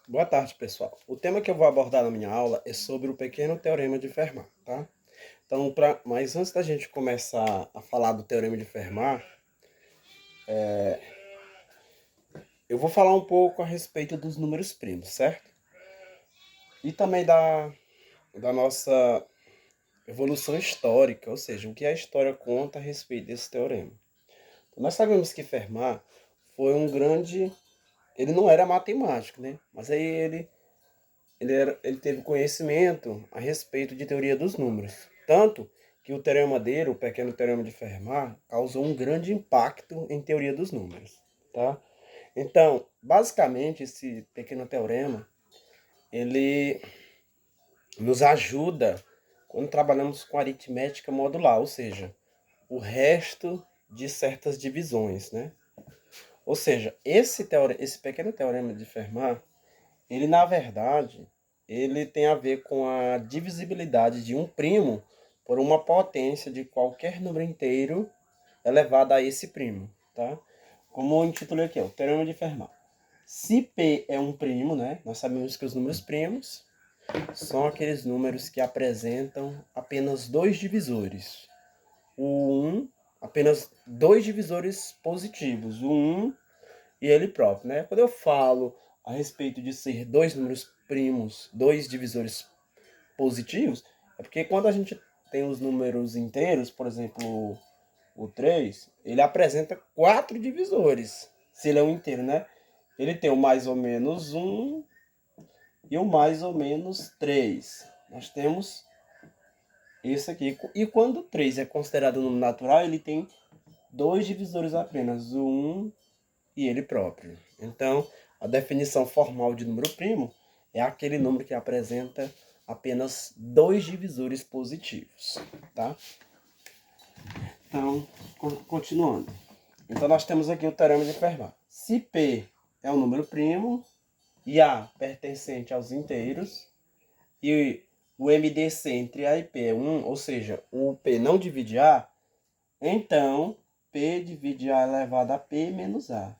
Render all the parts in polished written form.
Boa tarde, pessoal. O tema que eu vou abordar na minha aula é sobre o pequeno teorema de Fermat, tá? Então, mas antes da gente começar a falar do teorema de Fermat, eu vou falar um pouco a respeito dos números primos, certo? E também da nossa evolução histórica, ou seja, o que a história conta a respeito desse teorema. Então, nós sabemos que Fermat foi um grande... Ele não era matemático, né? Mas aí ele teve conhecimento a respeito de teoria dos números. Tanto que o teorema dele, o pequeno teorema de Fermat, causou um grande impacto em teoria dos números. Tá? Então, basicamente, esse pequeno teorema, ele nos ajuda quando trabalhamos com aritmética modular, ou seja, o resto de certas divisões, né? Ou seja, esse pequeno teorema de Fermat, ele, na verdade, ele tem a ver com a divisibilidade de um primo por uma potência de qualquer número inteiro elevado a esse primo, tá? Como eu intitulei aqui, o teorema de Fermat. Se P é um primo, né? Nós sabemos que os números primos são aqueles números que apresentam apenas dois divisores. O 1, apenas dois divisores positivos, o 1 e ele próprio, né? Quando eu falo a respeito de ser dois números primos, dois divisores positivos, é porque quando a gente tem os números inteiros, por exemplo, o 3, ele apresenta quatro divisores, se ele é um inteiro, né? Ele tem o mais ou menos 1 e o mais ou menos 3. Nós temos isso aqui. E quando o 3 é considerado um número natural, ele tem dois divisores apenas, o 1 e ele próprio. Então, a definição formal de número primo é aquele número que apresenta apenas dois divisores positivos, tá? Então, continuando. Então, nós temos aqui o teorema de Fermat. Se P é um número primo e A pertencente aos inteiros e o MDC entre A e P é 1, ou seja, o P não divide A, então P divide A elevado a P menos A.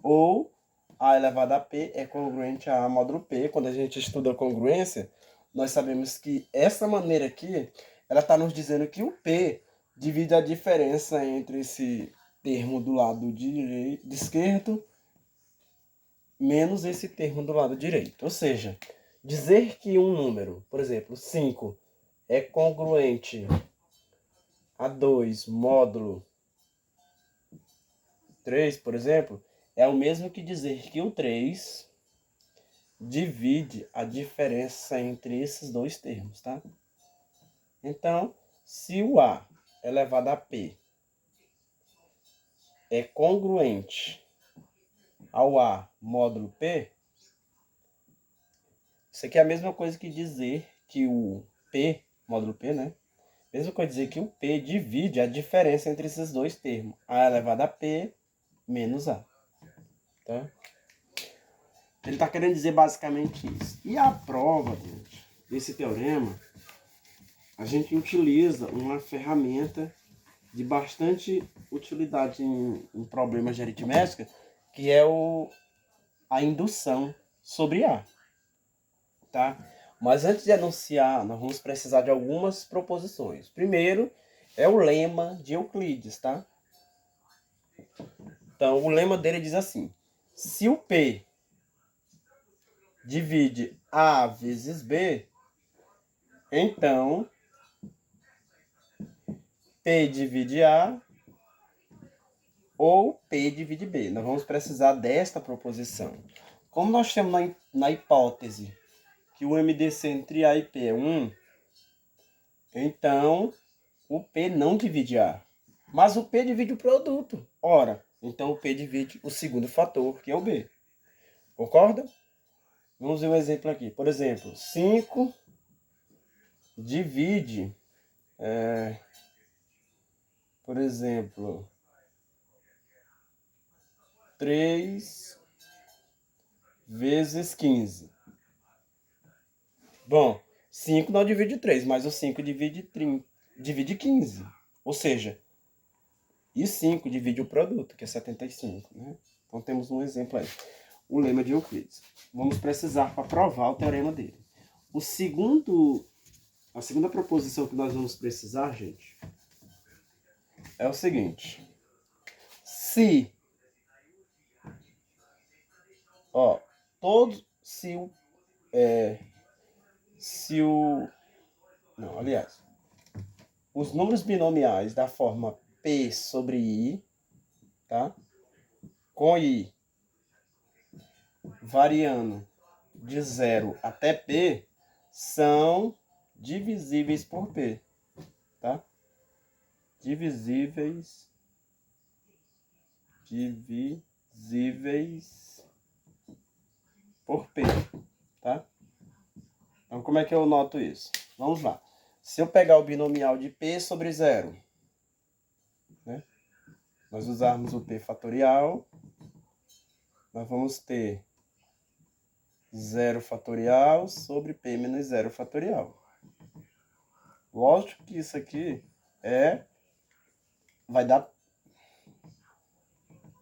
Ou A elevado a P é congruente a A módulo P. Quando a gente estuda congruência, nós sabemos que essa maneira aqui, ela está nos dizendo que o P divide a diferença entre esse termo do lado esquerdo menos esse termo do lado direito. Ou seja, dizer que um número, por exemplo, 5, é congruente a 2 módulo 3, por exemplo, é o mesmo que dizer que o 3 divide a diferença entre esses dois termos, tá? Então, se o A elevado a P é congruente ao A módulo P, isso aqui é a mesma coisa que dizer que o P, módulo P, né? Mesma coisa dizer que o P divide a diferença entre esses dois termos, A elevado a P menos A, tá? Ele está querendo dizer basicamente isso. E a prova, gente, desse teorema, a gente utiliza uma ferramenta de bastante utilidade em problemas de aritmética, que é a indução sobre A, tá? Mas antes de anunciar, nós vamos precisar de algumas proposições. Primeiro é o lema de Euclides, tá? Então, o lema dele diz assim: se o P divide A vezes B, então P divide A ou P divide B. Nós vamos precisar desta proposição. Como nós temos na hipótese que o MDC entre A e P é 1, então o P não divide A. Mas o P divide o produto. Ora, então o P divide o segundo fator, que é o B. Concorda? Vamos ver um exemplo aqui. Por exemplo, 5 divide, por exemplo, 3 vezes 15. Bom, 5 não divide 3, mas o 5 divide 15. Ou seja, e 5 divide o produto, que é 75. Né? Então temos um exemplo aí. o lema de Euclides. Vamos precisar para provar o teorema dele. A segunda proposição que nós vamos precisar, gente, é o seguinte. Se os números binomiais da forma P sobre I, tá? Com I variando de 0 até P, são divisíveis por P, tá? Divisíveis por P, tá? Então, como é que eu noto isso? Vamos lá. Se eu pegar o binomial de P sobre 0, né? Nós usarmos o P fatorial, nós vamos ter 0 fatorial sobre P menos 0 fatorial. Lógico que isso aqui vai dar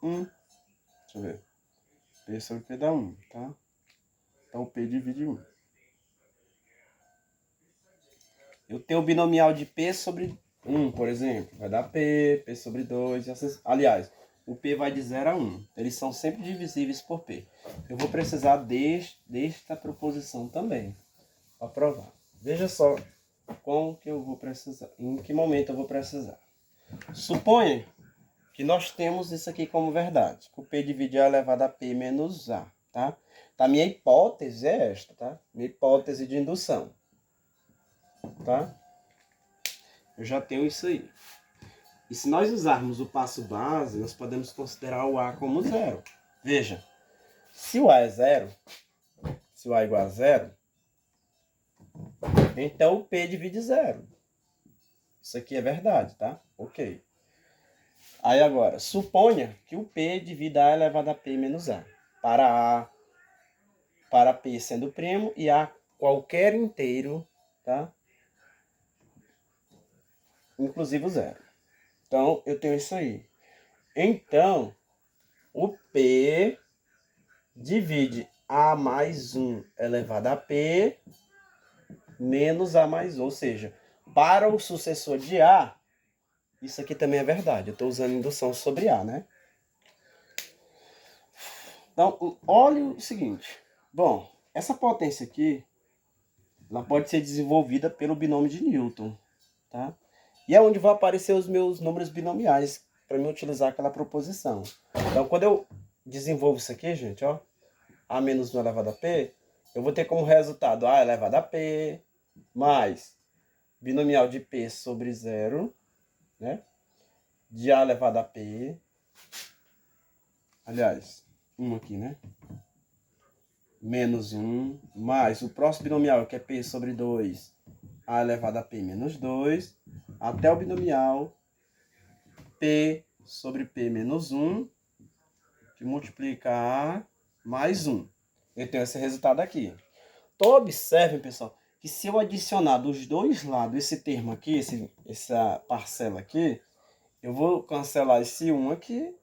1. Deixa eu ver. P sobre P dá 1, tá? Então, P divide 1. Eu tenho o binomial de P sobre 1, por exemplo. Vai dar P sobre 2. Aliás, o P vai de 0 a 1. Eles são sempre divisíveis por P. Eu vou precisar desta proposição também, para provar. Veja só como que eu vou precisar, em que momento eu vou precisar. Suponha que nós temos isso aqui como verdade, que o P divide A elevado a P menos A, tá? Então, a minha hipótese é esta, tá? Minha hipótese de indução, tá? Eu já tenho isso aí. E se nós usarmos o passo base, nós podemos considerar o A como 0. Veja, se o A é 0, se o A é igual a 0, então o P divide 0. Isso aqui é verdade, tá? Ok. Aí agora, suponha que o P divida A elevado a P menos A. Para P sendo primo e A qualquer inteiro, tá? Inclusive o 0. Então, eu tenho isso aí. Então, o P divide A mais 1 elevado a P menos A mais 1. Ou seja, para o sucessor de A, isso aqui também é verdade. Eu estou usando indução sobre A, né? Então, olha o seguinte. Bom, essa potência aqui, ela pode ser desenvolvida pelo binômio de Newton, tá? E é onde vão aparecer os meus números binomiais para mim utilizar aquela proposição. Então, quando eu desenvolvo isso aqui, gente, ó, A menos 1 elevado a P, eu vou ter como resultado A elevado a P mais binomial de P sobre 0, né? De A elevado a P. Aliás, 1 aqui, né? Menos 1, mais o próximo binomial, que é P sobre 2, A elevado a P menos 2, até o binomial P sobre P menos 1, que multiplica A mais 1. Eu tenho esse resultado aqui. Então, observem, pessoal, que se eu adicionar dos dois lados esse termo aqui, essa parcela aqui, eu vou cancelar esse 1 aqui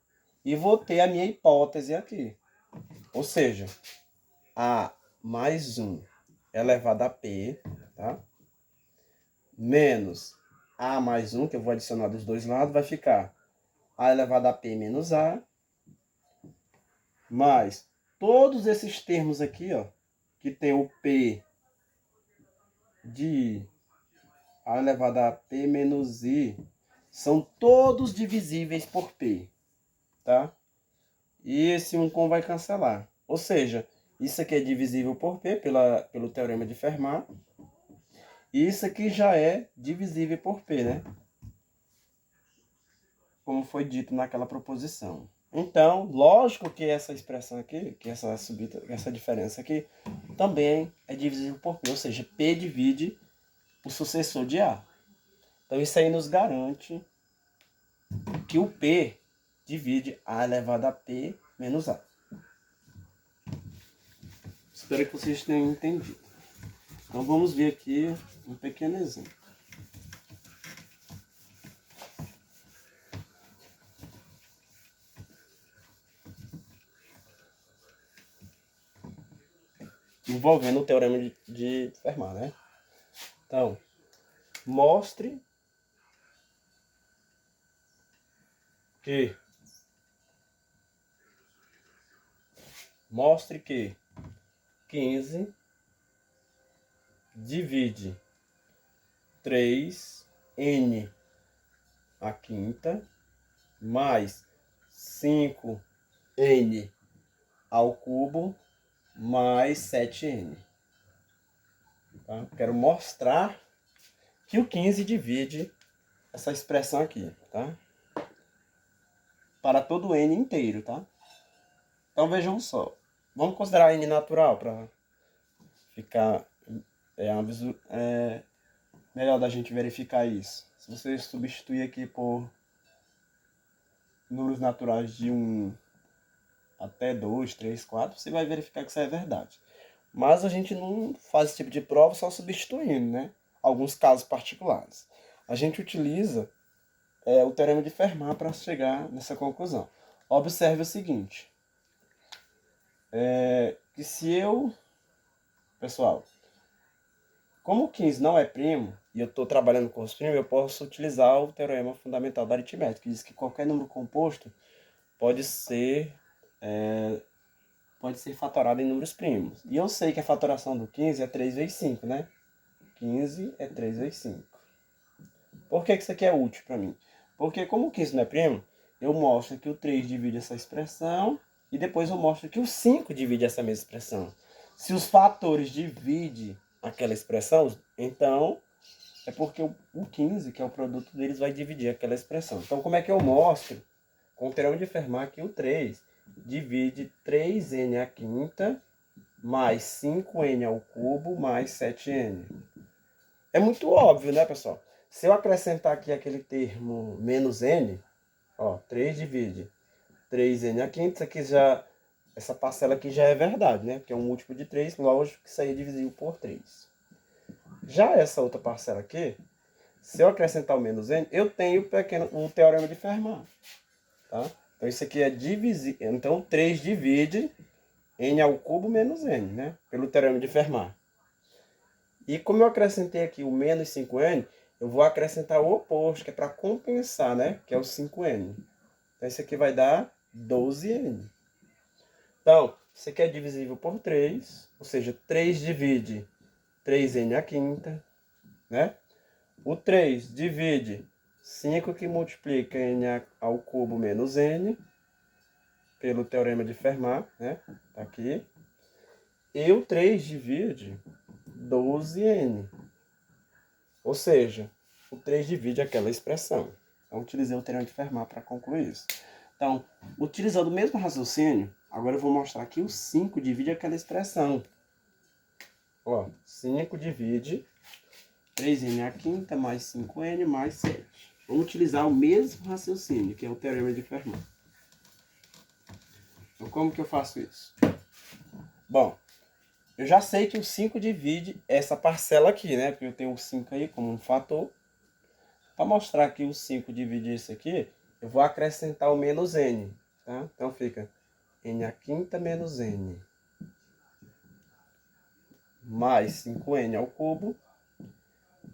e vou ter a minha hipótese aqui. Ou seja, A mais 1 elevado a P, tá? Menos A mais 1, que eu vou adicionar dos dois lados, vai ficar A elevado a P menos A, mais todos esses termos aqui, ó, que tem o P de A elevado a P menos I, são todos divisíveis por P, tá? E esse 1 com vai cancelar. Ou seja, isso aqui é divisível por P pelo teorema de Fermat. E isso aqui já é divisível por P, né? Como foi dito naquela proposição. Então, lógico que essa expressão aqui, que essa diferença aqui, também é divisível por P. Ou seja, P divide o sucessor de A. Então, isso aí nos garante que o P divide A elevado a P menos A. Espero que vocês tenham entendido. Então, vamos ver aqui um pequeno exemplo. envolvendo o teorema de Fermat, né? Então, mostre que Mostre que 15 divide 3n à quinta mais 5n ao cubo mais 7n. Tá? Quero mostrar que o 15 divide essa expressão aqui, tá? Para todo n inteiro, tá? Então vejam só. Vamos considerar n natural para ficar melhor da gente verificar isso. Se você substituir aqui por números naturais de 1 até 2, 3, 4, você vai verificar que isso é verdade. Mas a gente não faz esse tipo de prova só substituindo, né? Alguns casos particulares. A gente utiliza o teorema de Fermat para chegar nessa conclusão. Observe o seguinte. Que se eu... Pessoal, como o 15 não é primo, e eu estou trabalhando com os primos, eu posso utilizar o teorema fundamental da aritmética, que diz que qualquer número composto pode ser fatorado em números primos. E eu sei que a fatoração do 15 é 3 vezes 5, né? 15 é 3 vezes 5. Por que isso aqui é útil para mim? Porque como o 15 não é primo, eu mostro que o 3 divide essa expressão e depois eu mostro que o 5 divide essa mesma expressão. Se os fatores dividem aquela expressão, então é porque o 15, que é o produto deles, vai dividir aquela expressão. Então como é que eu mostro? Com o teorema de Fermat que o 3 divide 3n à quinta mais 5n ao cubo mais 7n. É muito óbvio, né, pessoal? Se eu acrescentar aqui aquele termo menos n, ó, 3 divide 3n à quinta, isso aqui já, essa parcela aqui já é verdade, né? Porque é um múltiplo de 3, lógico que isso aí é divisível por 3. Já essa outra parcela aqui, se eu acrescentar o menos n, eu tenho o teorema de Fermat. Tá? Então isso aqui é divisível. Então 3 divide n ao cubo menos n, né? Pelo teorema de Fermat. E como eu acrescentei aqui o menos 5n, eu vou acrescentar o oposto, que é para compensar, né? Que é o 5n. Então isso aqui vai dar 12n. Então, isso aqui é divisível por 3, ou seja, 3 divide 3n à quinta, né? O 3 divide 5 que multiplica n ao cubo menos n, pelo teorema de Fermat, né? Tá aqui. E o 3 divide 12n. Ou seja, o 3 divide aquela expressão. Então, utilizei o teorema de Fermat para concluir isso. Então, utilizando o mesmo raciocínio, agora eu vou mostrar que o 5 divide aquela expressão. Ó, 5 divide 3n à quinta mais 5n mais 7. Vamos utilizar o mesmo raciocínio, que é o teorema de Fermat. Então, como que eu faço isso? Bom, eu já sei que o 5 divide essa parcela aqui, né? Porque eu tenho o 5 aí como um fator. Para mostrar que o 5 divide isso aqui, eu vou acrescentar o menos n. Tá? Então fica n à quinta menos n. Mais 5n ao cubo.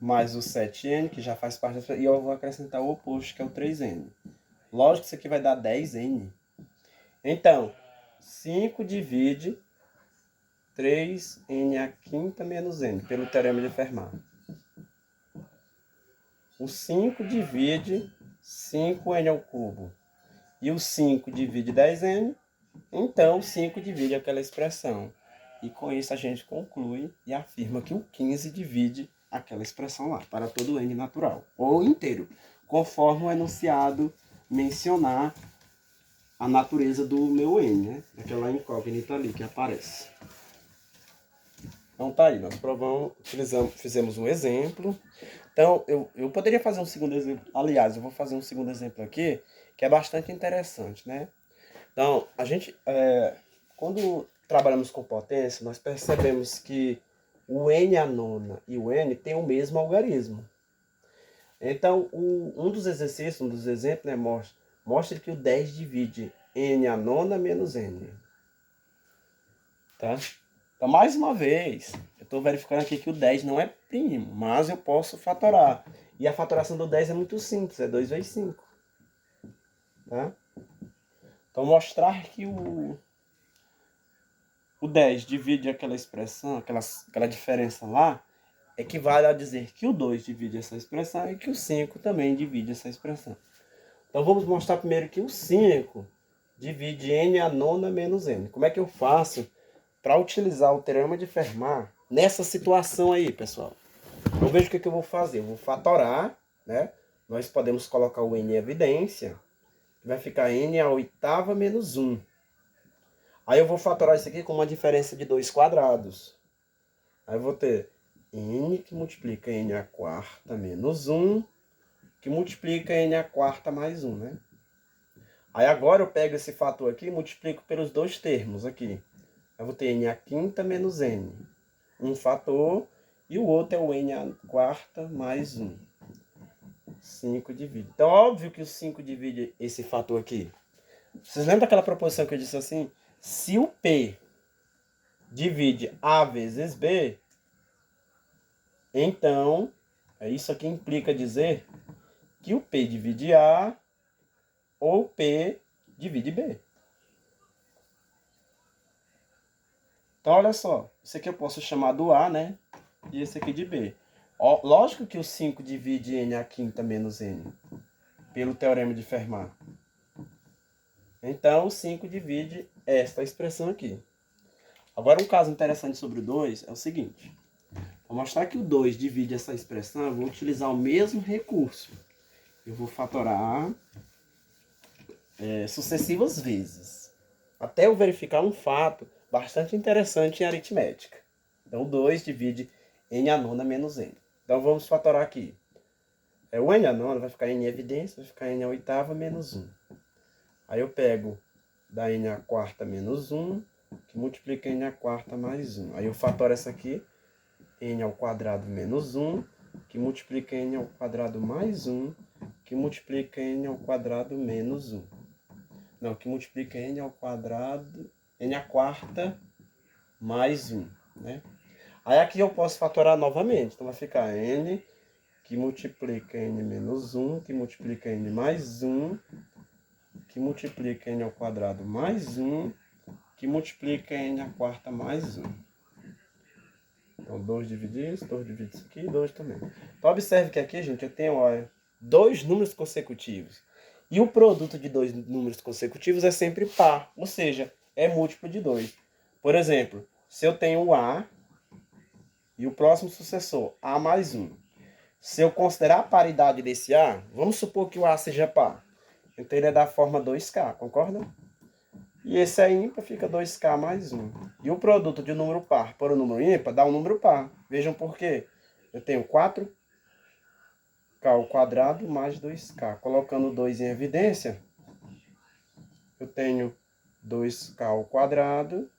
Mais o 7n, que já faz parte da... E eu vou acrescentar o oposto, que é o 3n. Lógico que isso aqui vai dar 10n. Então, 5 divide 3n à quinta menos n, pelo teorema de Fermat. O 5 divide 5n ao cubo. E o 5 divide 10n, então o 5 divide aquela expressão. E com isso a gente conclui e afirma que o 15 divide aquela expressão lá, para todo n natural, ou inteiro, conforme o enunciado mencionar a natureza do meu n, né? Aquela incógnita ali que aparece. Então tá aí, nós provamos, fizemos um exemplo. Então eu poderia fazer um segundo exemplo. Aliás, eu vou fazer um segundo exemplo aqui, que é bastante interessante, né? Então, a gente, quando trabalhamos com potência, nós percebemos que o n à nona e o n têm o mesmo algarismo. Então, um dos exercícios, um dos exemplos, né, mostra que o 10 divide n à nona menos n. Tá? Então, mais uma vez, eu estou verificando aqui que o 10 não é primo, mas eu posso fatorar. E a fatoração do 10 é muito simples, é 2 vezes 5. Tá? Então, mostrar que o 10 divide aquela expressão, aquela diferença lá, equivale a dizer que o 2 divide essa expressão e que o 5 também divide essa expressão. Então, vamos mostrar primeiro que o 5 divide n a nona menos n. Como é que eu faço para utilizar o teorema de Fermat nessa situação aí, pessoal? Eu vejo o que eu vou fazer. Eu vou fatorar, né? Nós podemos colocar o n em evidência. Vai ficar n à oitava menos 1. Aí eu vou fatorar isso aqui com uma diferença de 2 quadrados. Aí eu vou ter n que multiplica n à quarta menos 1, que multiplica n à quarta mais 1, né? Aí agora eu pego esse fator aqui e multiplico pelos dois termos aqui. Eu vou ter n à quinta menos n. Um fator e o outro é o n à quarta mais 1. 5 divide. Então, óbvio que o 5 divide esse fator aqui. Vocês lembram daquela proposição que eu disse assim? Se o P divide A vezes B, então, isso aqui implica dizer que o P divide A ou P divide B. Então, olha só. Isso aqui eu posso chamar do A, né? E esse aqui de B. Ó, lógico que o 5 divide n à quinta menos n, pelo teorema de Fermat. Então, o 5 divide esta expressão aqui. Agora, um caso interessante sobre o 2 é o seguinte. Para mostrar que o 2 divide essa expressão, eu vou utilizar o mesmo recurso. Eu vou fatorar sucessivas vezes, até eu verificar um fato bastante interessante em aritmética. Então, o 2 divide n à nona menos n. Então, vamos fatorar aqui. O n à nona vai ficar n em evidência, vai ficar n à oitava menos 1. Aí eu pego da n à quarta menos 1, que multiplica n à quarta mais 1. Aí eu fatoro essa aqui, n ao quadrado menos 1, que multiplica n ao quadrado mais 1, que multiplica n ao quadrado menos 1. Não, que multiplica n ao quadrado, n à quarta mais 1, né? Aí aqui eu posso fatorar novamente. Então vai ficar n que multiplica n menos 1, que multiplica n mais 1, que multiplica n ao quadrado mais 1, que multiplica n à quarta mais 1. Então 2 divide isso aqui e 2 também. Então observe que aqui, gente, eu tenho, olha, dois números consecutivos. E o produto de dois números consecutivos é sempre par, ou seja, é múltiplo de 2. Por exemplo, se eu tenho o A e o próximo sucessor, A mais 1. Se eu considerar a paridade desse A, vamos supor que o A seja par. Então ele é da forma 2K, concorda? E esse é ímpar, fica 2K mais 1. E o produto de um número par por um número ímpar dá um número par. Vejam por quê. Eu tenho 4K ao quadrado mais 2K. Colocando 2 em evidência, eu tenho 2K ao quadrado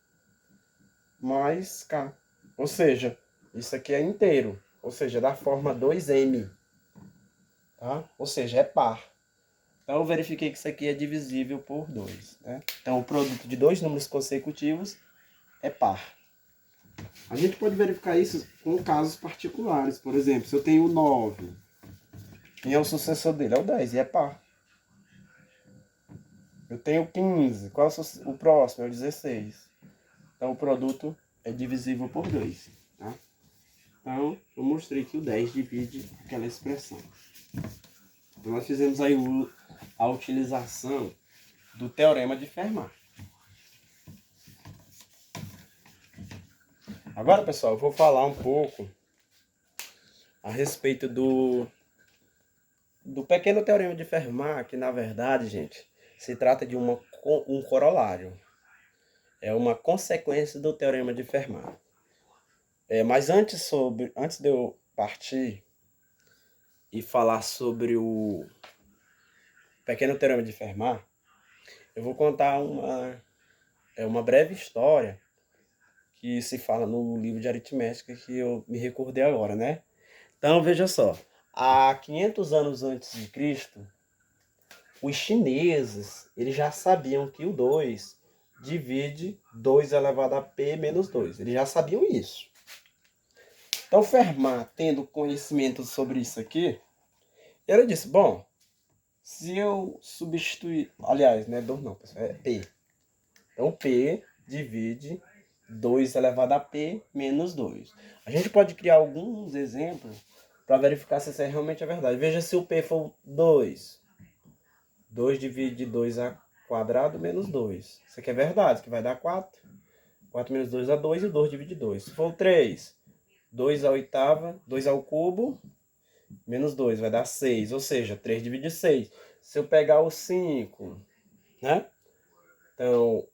mais K. Ou seja, isso aqui é inteiro. Ou seja, da forma 2M. Tá? Ou seja, é par. Então, eu verifiquei que isso aqui é divisível por 2. Né? Então, o produto de dois números consecutivos é par. A gente pode verificar isso com casos particulares. Por exemplo, se eu tenho o 9, quem é o sucessor dele? É o 10, e é par. Eu tenho 15, qual é o próximo? É o 16. Então, o produto é divisível por 2. Tá? Então, eu mostrei que o 10 divide aquela expressão. Então, nós fizemos aí a utilização do teorema de Fermat. Agora, pessoal, eu vou falar um pouco a respeito do pequeno teorema de Fermat, que na verdade, gente, se trata de um corolário. É uma consequência do teorema de Fermat. Mas antes de eu partir e falar sobre o pequeno teorema de Fermat, eu vou contar uma breve história que se fala no livro de aritmética que eu me recordei agora, né? Então, veja só. Há 500 anos antes de Cristo, os chineses eles já sabiam que o 2 divide 2 elevado a P menos 2. Eles já sabiam isso. Então, Fermat, tendo conhecimento sobre isso aqui, ele disse, bom, se eu substituir... Aliás, não é 2 não, pessoal, é P. Então, P divide 2 elevado a P menos 2. A gente pode criar alguns exemplos para verificar se isso realmente é verdade. Veja se o P for 2. 2 divide 2 a quadrado menos 2. Isso aqui é verdade, que vai dar 4. 4 menos 2 dá 2 e o 2 divide 2. Se for 3, 2 à oitava, 2 ao cubo, menos 2 vai dar 6. Ou seja, 3 divide 6. Se eu pegar o 5, né? Então,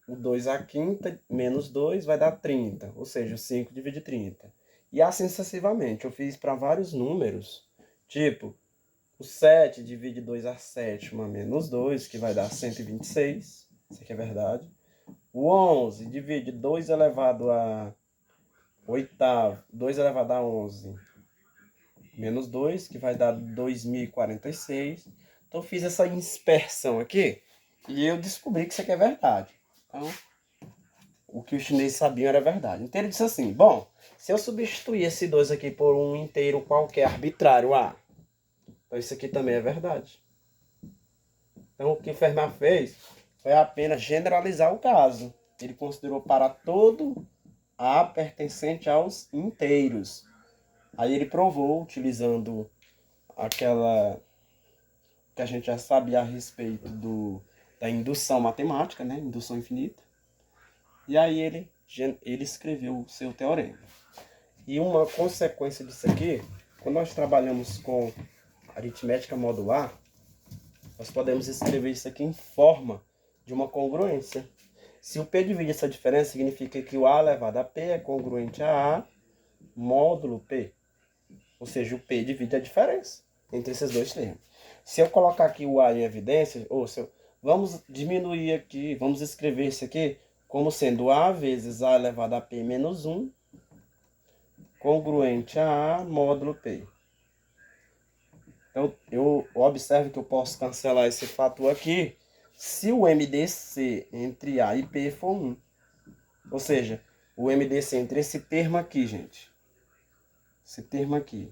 o 2 à quinta menos 2 vai dar 30. Ou seja, o 5 divide 30. E assim sucessivamente. Eu fiz para vários números. Tipo, o 7 divide 2 à sétima menos 2, que vai dar 126. Isso aqui é verdade. O 11 divide 2 elevado a oitavo, 2 elevado a 11 menos 2, que vai dar 2046. Então, eu fiz essa dispersão aqui e eu descobri que isso aqui é verdade. Então, o que os chineses sabiam era verdade. Então, ele disse assim, bom, se eu substituir esse 2 aqui por um inteiro qualquer arbitrário A, então isso aqui também é verdade. Então, o que Fermat fez foi apenas generalizar o caso. Ele considerou para todo A pertencente aos inteiros. Aí ele provou, utilizando aquela que a gente já sabia a respeito da indução matemática, né? Indução infinita. E aí ele escreveu o seu teorema. E uma consequência disso aqui, quando nós trabalhamos com aritmética modular, nós podemos escrever isso aqui em forma de uma congruência. Se o P divide essa diferença, significa que o A elevado a P é congruente a A módulo P. Ou seja, o P divide a diferença entre esses dois termos. Se eu colocar aqui o A em evidência, vamos diminuir aqui, vamos escrever isso aqui como sendo A vezes A elevado a P menos 1, congruente a A módulo P. Então, eu observo que eu posso cancelar esse fator aqui se o MDC entre A e P for 1. Ou seja, o MDC entre esse termo aqui, gente. Esse termo aqui.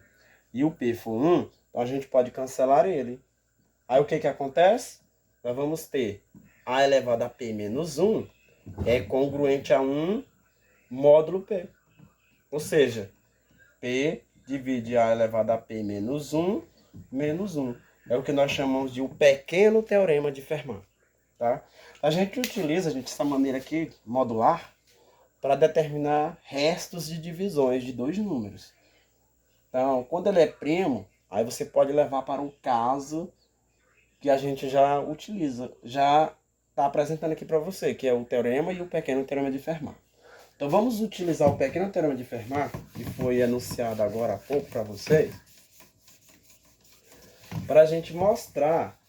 E o P for 1, então a gente pode cancelar ele. Aí o que que acontece? Nós vamos ter A elevado a P menos 1 é congruente a 1 módulo P. Ou seja, P divide A elevado a P menos 1 menos 1. É o que nós chamamos de o pequeno teorema de Fermat. Tá? A gente utiliza, essa maneira aqui, modular, para determinar restos de divisões de dois números. Então, quando ele é primo, aí você pode levar para um caso que a gente já utiliza, já está apresentando aqui para você, que é o teorema e o pequeno teorema de Fermat. Então vamos utilizar o pequeno teorema de Fermat, que foi anunciado agora há pouco para vocês, para a gente mostrar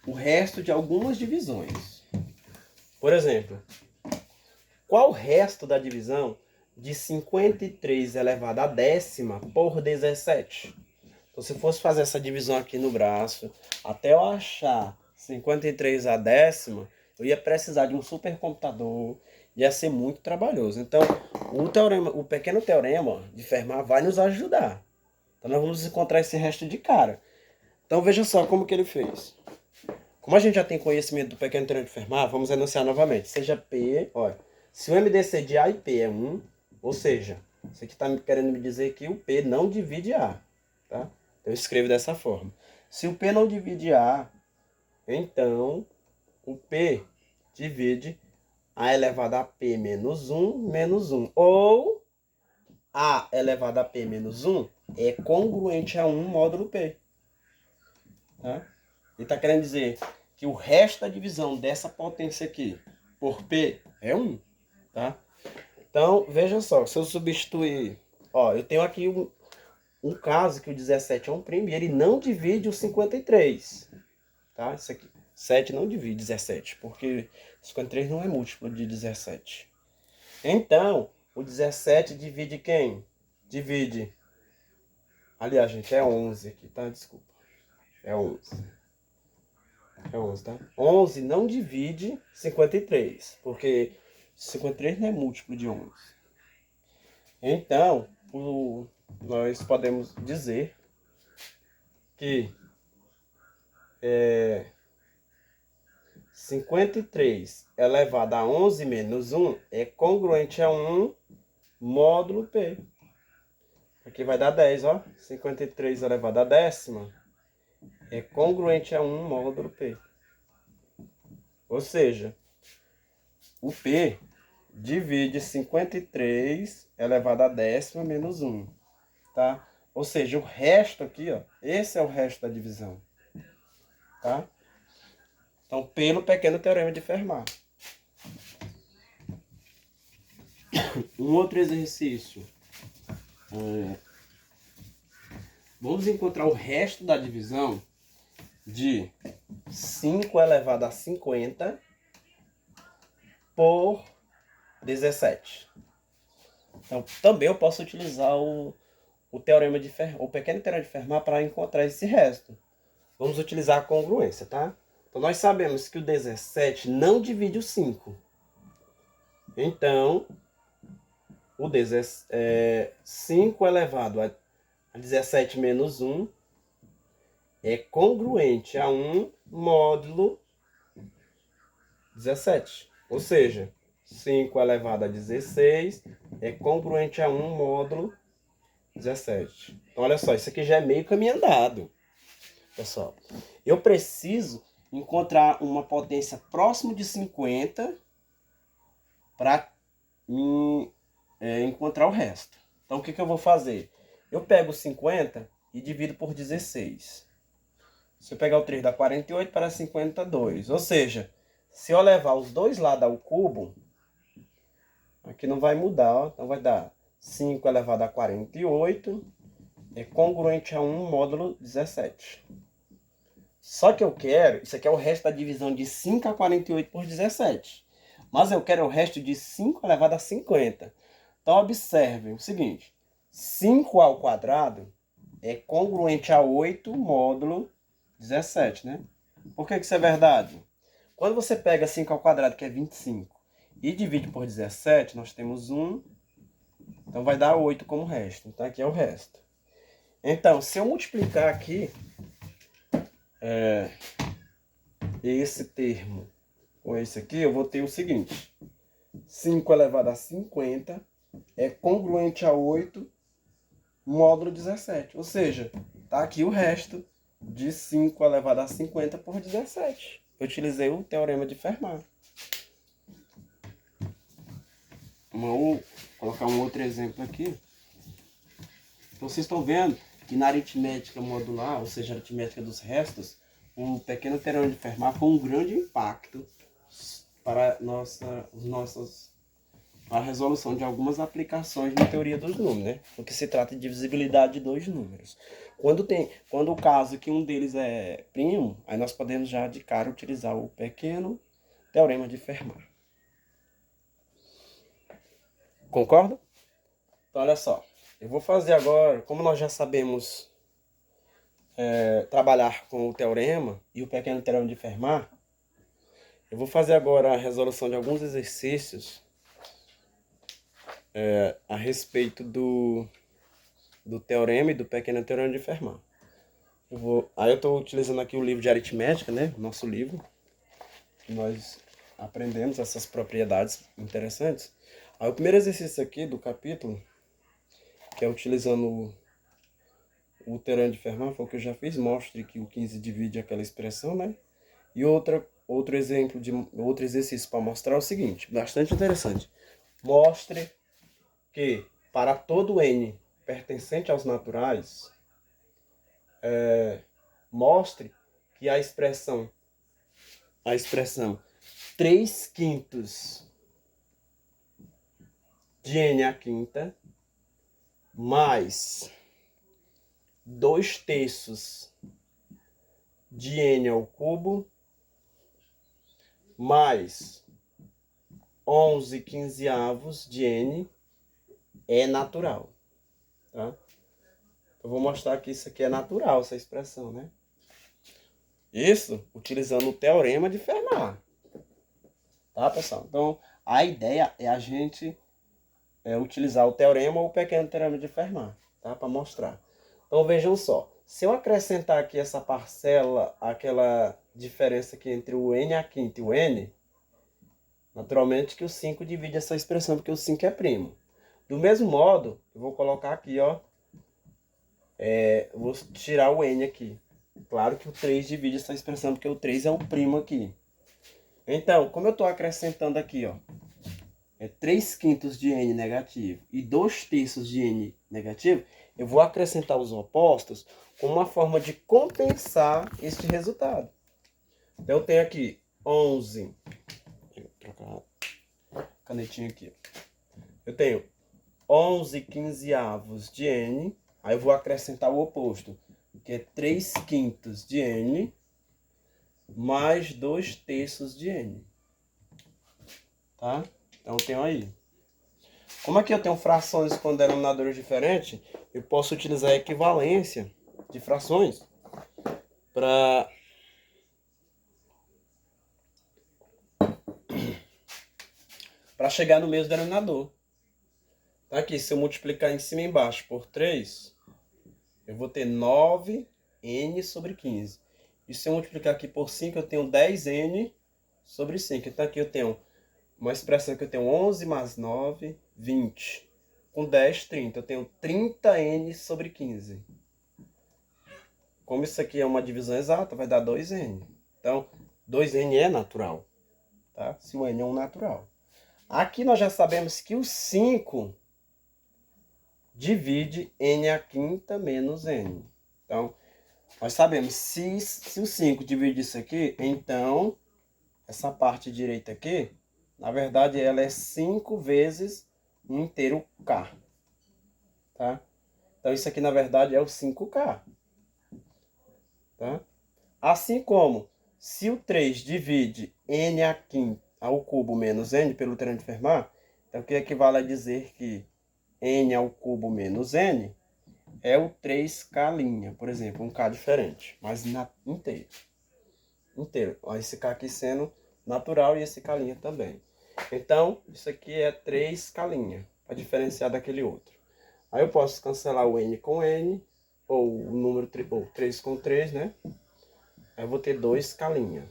o resto de algumas divisões. Por exemplo, qual o resto da divisão de 53 elevado a décima por 17? Então, se fosse fazer essa divisão aqui no braço, até eu achar 53 a décima, eu ia precisar de um supercomputador, ia ser muito trabalhoso. Então, o pequeno teorema de Fermat vai nos ajudar. Então, nós vamos encontrar esse resto de cara. Então, veja só como que ele fez. Como a gente já tem conhecimento do pequeno teorema de Fermat, vamos enunciar novamente. Seja P, olha, se o MDC de A e P é 1, ou seja, isso aqui está querendo me dizer que o P não divide A, tá? Eu escrevo dessa forma. Se o P não divide A, então o P divide A elevado a P menos 1 menos 1. Ou A elevado a P menos 1 é congruente a 1 módulo P. Tá? Ele está querendo dizer que o resto da divisão dessa potência aqui por P é 1. Tá? Então, veja só, se eu substituir... Ó, eu tenho aqui um caso que o 17 é um primo e ele não divide o 53. Tá? Isso aqui. 7 não divide 17, porque 53 não é múltiplo de 17. Então, o 17 divide quem? Divide. Aliás, gente, é 11 aqui, tá? Desculpa. É 11. É 11, tá? 11 não divide 53, porque 53 não é múltiplo de 11. Então, nós podemos dizer que 53 elevado a 11 menos 1 é congruente a 1 módulo P. Aqui vai dar 10, ó. 53 elevado a décima é congruente a 1 módulo P. Ou seja, o P divide 53 elevado a décima menos 1. Tá? Ou seja, o resto aqui, ó, esse é o resto da divisão. Tá? Então, pelo pequeno teorema de Fermat. Um outro exercício. Vamos encontrar o resto da divisão de 5 elevado a 50 por 17. Então, também eu posso utilizar o teorema de o pequeno teorema de Fermat para encontrar esse resto. Vamos utilizar a congruência, tá? Então, nós sabemos que o 17 não divide o 5. Então, o 5 elevado a 17 menos 1 é congruente a 1 módulo 17. Ou seja, 5 elevado a 16 é congruente a 1 módulo 17. Então, olha só, isso aqui já é meio caminho andado. Pessoal, eu preciso encontrar uma potência próxima de 50 para encontrar o resto. Então, o que eu vou fazer? Eu pego 50 e divido por 16. Se eu pegar o 3 dá 48 para 52. Ou seja, se eu levar os dois lados ao cubo, aqui não vai mudar, ó. Então vai dar 5 elevado a 48 é congruente a 1 módulo 17. Só que eu quero, isso aqui é o resto da divisão de 5 a 48 por 17. Mas eu quero o resto de 5 elevado a 50. Então observem o seguinte, 5 ao quadrado é congruente a 8 módulo 17, né? Por que isso é verdade? Quando você pega 5 ao quadrado, que é 25, e divide por 17, nós temos 1, então vai dar 8 como resto. Então aqui é o resto. Então, se eu multiplicar aqui esse termo com esse aqui, eu vou ter o seguinte. 5 elevado a 50 é congruente a 8 módulo 17. Ou seja, tá aqui o resto de 5 elevado a 50 por 17. Eu utilizei o teorema de Fermat. Vou colocar um outro exemplo aqui. Então, vocês estão vendo que na aritmética modular, ou seja, a aritmética dos restos, o pequeno teorema de Fermat foi um grande impacto para a resolução de algumas aplicações na teoria dos números, né? Porque se trata de divisibilidade de dois números. Quando o caso que um deles é primo, aí nós podemos já de cara utilizar o pequeno teorema de Fermat. Concorda? Então, olha só. Eu vou fazer agora, como nós já sabemos trabalhar com o teorema e o pequeno teorema de Fermat, eu vou fazer agora a resolução de alguns exercícios a respeito do teorema e do pequeno teorema de Fermat. Aí eu estou utilizando aqui o livro de aritmética, né? Nosso livro. Nós aprendemos essas propriedades interessantes. Aí o primeiro exercício aqui do capítulo, que é utilizando o teorema de Fermat, foi o que eu já fiz. Mostre que o 15 divide aquela expressão, né? E outro exercício para mostrar é o seguinte, bastante interessante. Mostre que para todo n pertencente aos naturais, mostre que a expressão 3/5 de n à quinta mais 2/3 de n ao cubo mais 11/15 de n é natural, tá? Eu vou mostrar que isso aqui é natural, essa expressão, né? Isso utilizando o teorema de Fermat. Tá, pessoal? Então, a ideia é a gente utilizar o teorema ou o pequeno teorema de Fermat, tá? Para mostrar. Então, vejam só. Se eu acrescentar aqui essa parcela, aquela diferença aqui entre o n à quinta e o n, naturalmente que o 5 divide essa expressão, porque o 5 é primo. Do mesmo modo, eu vou colocar aqui, ó, vou tirar o n aqui. Claro que o 3 divide essa expressão, porque o 3 é o primo aqui. Então, como eu estou acrescentando aqui, ó, 3 quintos de n negativo e 2 terços de n negativo, eu vou acrescentar os opostos como uma forma de compensar este resultado. Então, eu tenho aqui 11. Vou trocar a canetinha aqui. Eu tenho 11 quinzeavos de n. Aí eu vou acrescentar o oposto, que é 3 quintos de n mais 2 terços de n. Tá? Então, eu tenho aí. Como aqui eu tenho frações com denominadores diferentes, eu posso utilizar a equivalência de frações para chegar no mesmo denominador. Tá aqui, se eu multiplicar em cima e embaixo por 3, eu vou ter 9n sobre 15. E se eu multiplicar aqui por 5, eu tenho 10n sobre 5. Então aqui eu tenho uma expressão que eu tenho 11 mais 9, 20. Com 10, 30. Eu tenho 30n sobre 15. Como isso aqui é uma divisão exata, vai dar 2n. Então, 2n é natural. Tá? Se o n é um natural. Aqui nós já sabemos que o 5 divide n à quinta menos n. Então, nós sabemos, se o 5 divide isso aqui, então, essa parte direita aqui, na verdade, ela é 5 vezes um inteiro k. Tá? Então, isso aqui, na verdade, é o 5k. Tá? Assim como, se o 3 divide n à quinta ao cubo menos n pelo teorema de Fermat, então o que equivale a dizer que n ao cubo menos n é o 3k', por exemplo, um k diferente, mas inteiro. Inteiro. Esse k aqui sendo natural e esse k' também. Então, isso aqui é 3k', para diferenciar daquele outro. Aí eu posso cancelar o n com n, ou o número 3 com 3, né? Aí eu vou ter 2k'.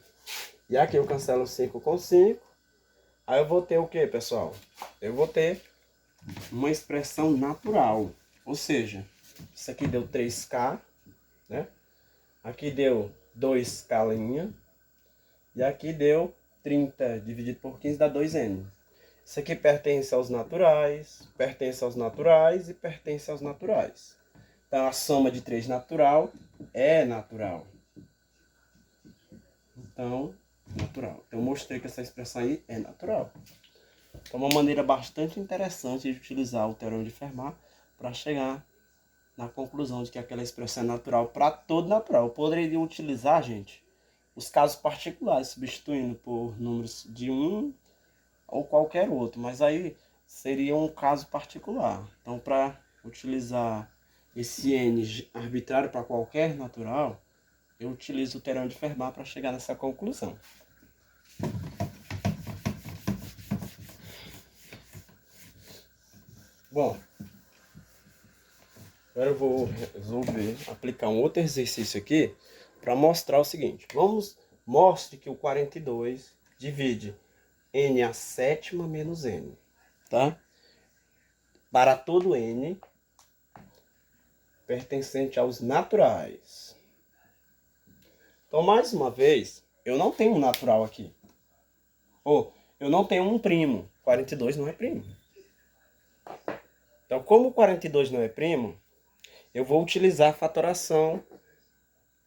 E aqui eu cancelo 5 com 5. Aí eu vou ter o que, pessoal? Eu vou ter uma expressão natural. Ou seja, isso aqui deu 3k, né? Aqui deu 2k'. E aqui deu 30 dividido por 15 dá 2n. Isso aqui pertence aos naturais, pertence aos naturais e pertence aos naturais. Então, a soma de 3 natural é natural. Então, natural. Então, eu mostrei que essa expressão aí é natural. Então, uma maneira bastante interessante de utilizar o teorema de Fermat para chegar na conclusão de que aquela expressão é natural para todo natural. Eu poderia utilizar, gente, os casos particulares, substituindo por números de 1 ou qualquer outro, mas aí seria um caso particular. Então, para utilizar esse n arbitrário para qualquer natural, eu utilizo o teorema de Fermat para chegar nessa conclusão. Bom, agora eu vou resolver aplicar um outro exercício aqui para mostrar o seguinte. Mostre que o 42 divide n à sétima menos n, tá? Para todo n pertencente aos naturais. Então, mais uma vez, eu não tenho um natural aqui. Ou, eu não tenho um primo. 42 não é primo. Então, como 42 não é primo, eu vou utilizar a fatoração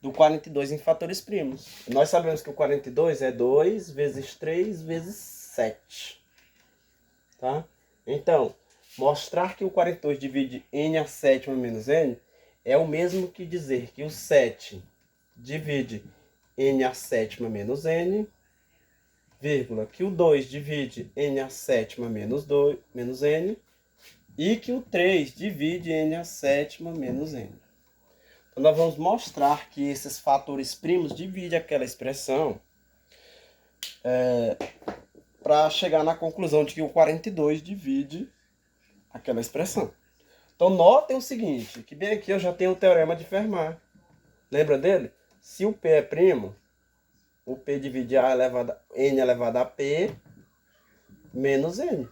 do 42 em fatores primos. Nós sabemos que o 42 é 2 vezes 3 vezes 7. Tá? Então, mostrar que o 42 divide n à sétima menos n é o mesmo que dizer que o 7 divide n à sétima menos n, vírgula, que o 2 divide n à sétima menos n, e que o 3 divide n à sétima menos n. Então, nós vamos mostrar que esses fatores primos dividem aquela expressão para chegar na conclusão de que o 42 divide aquela expressão. Então, notem o seguinte, que bem aqui eu já tenho o teorema de Fermat. Lembra dele? Se o P é primo, o P divide N elevado a P menos N.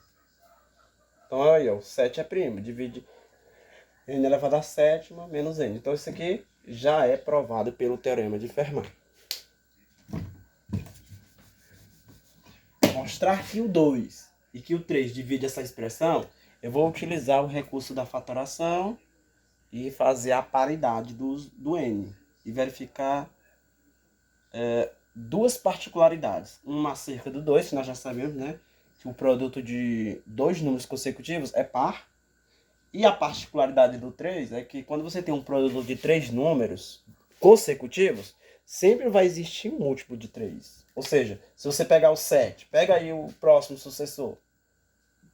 Então, aí, ó, o 7 é primo, divide N elevado a sétima menos N. Então, isso aqui já é provado pelo teorema de Fermat. Mostrar que o 2 e que o 3 divide essa expressão, eu vou utilizar o recurso da fatoração e fazer a paridade do N. E verificar duas particularidades. Uma acerca do 2, que nós já sabemos, né? Que o produto de dois números consecutivos é par. E a particularidade do 3 é que quando você tem um produto de três números consecutivos, sempre vai existir um múltiplo de 3. Ou seja, se você pegar o 7, pega aí o próximo sucessor,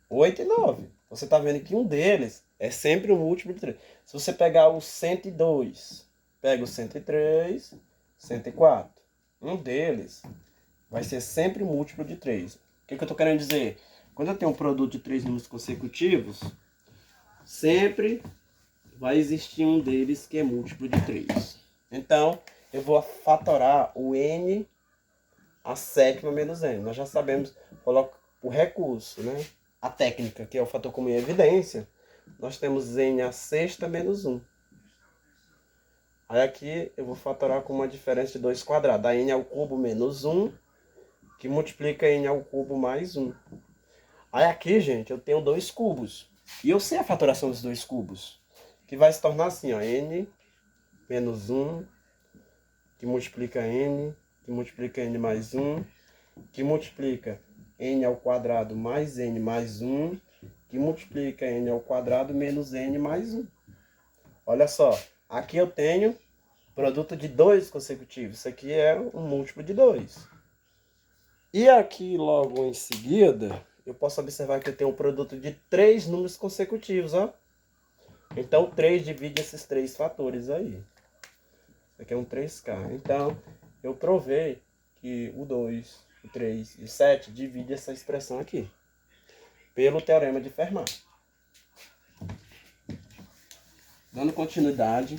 8 e 9. Você está vendo que um deles é sempre um múltiplo de 3. Se você pegar o 102, pega o 103, 104. Um deles vai ser sempre múltiplo de 3. O que eu estou querendo dizer? Quando eu tenho um produto de três números consecutivos, sempre vai existir um deles que é múltiplo de 3. Então, eu vou fatorar o n a sétima menos n. Nós já sabemos, coloca o recurso, né? A técnica, que é o fator comum em evidência. Nós temos n a sexta menos 1. Aí aqui eu vou fatorar com uma diferença de 2 quadrados. A n ao cubo menos 1, que multiplica n ao cubo mais 1. Aí aqui, gente, eu tenho 2 cubos. E eu sei a fatoração dos 2 cubos. Que vai se tornar assim, ó. N menos 1, que multiplica n mais 1, que multiplica n ao quadrado mais n mais 1, que multiplica n ao quadrado menos n mais 1. Olha só, aqui eu tenho produto de 2 consecutivos. Isso aqui é um múltiplo de 2. E aqui, logo em seguida, eu posso observar que eu tenho um produto de 3 números consecutivos, ó. Então, 3 divide esses 3 fatores aí. Isso aqui é um 3K. Então, eu provei que o 2, o 3 e o 7 dividem essa expressão aqui. Pelo teorema de Fermat. Dando continuidade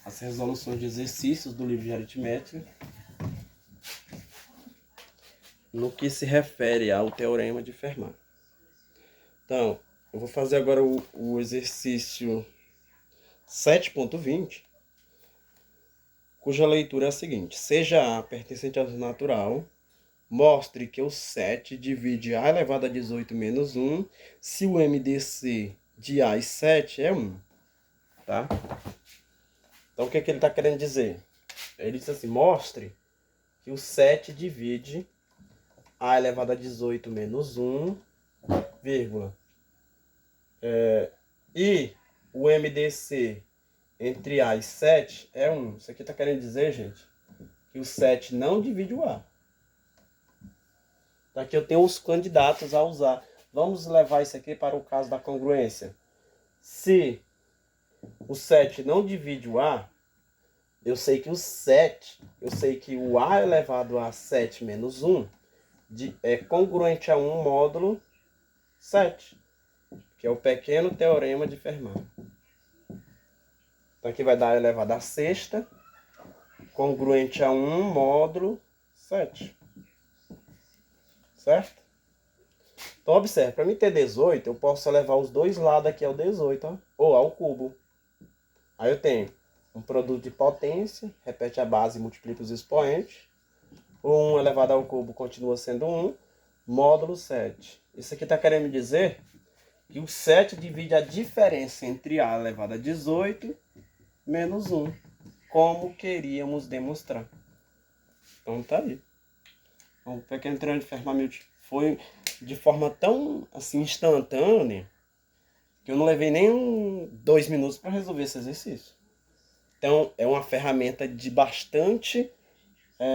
às resoluções de exercícios do livro de aritmética, no que se refere ao teorema de Fermat. Então, eu vou fazer agora o exercício 7.20, cuja leitura é a seguinte. Seja A pertencente ao natural, mostre que o 7 divide A elevado a 18 menos 1, se o MDC de A e 7 é 1. Tá? Então, o que ele está querendo dizer? Ele diz assim, mostre que o 7 divide A elevado a 18 menos 1, vírgula, e o MDC entre A e 7 é 1. Isso aqui está querendo dizer, gente, que o 7 não divide o A. Aqui eu tenho os candidatos a usar. Vamos levar isso aqui para o caso da congruência. Se o 7 não divide o A, eu sei que o A elevado a 7 menos 1 é congruente a 1 módulo 7, que é o pequeno teorema de Fermat. Então aqui vai dar A elevado a sexta, congruente a 1 módulo 7. Certo? Então, observe, para mim ter 18, eu posso levar os dois lados aqui ao 18, ó, ou ao cubo. Aí eu tenho um produto de potência, repete a base e multiplica os expoentes. O 1 elevado ao cubo continua sendo 1, módulo 7. Isso aqui está querendo me dizer que o 7 divide a diferença entre A elevado a 18 menos 1, como queríamos demonstrar. Então tá aí. O pequeno teorema de Fermat foi de forma tão assim instantânea que eu não levei nem 2 minutos para resolver esse exercício. Então é uma ferramenta de bastante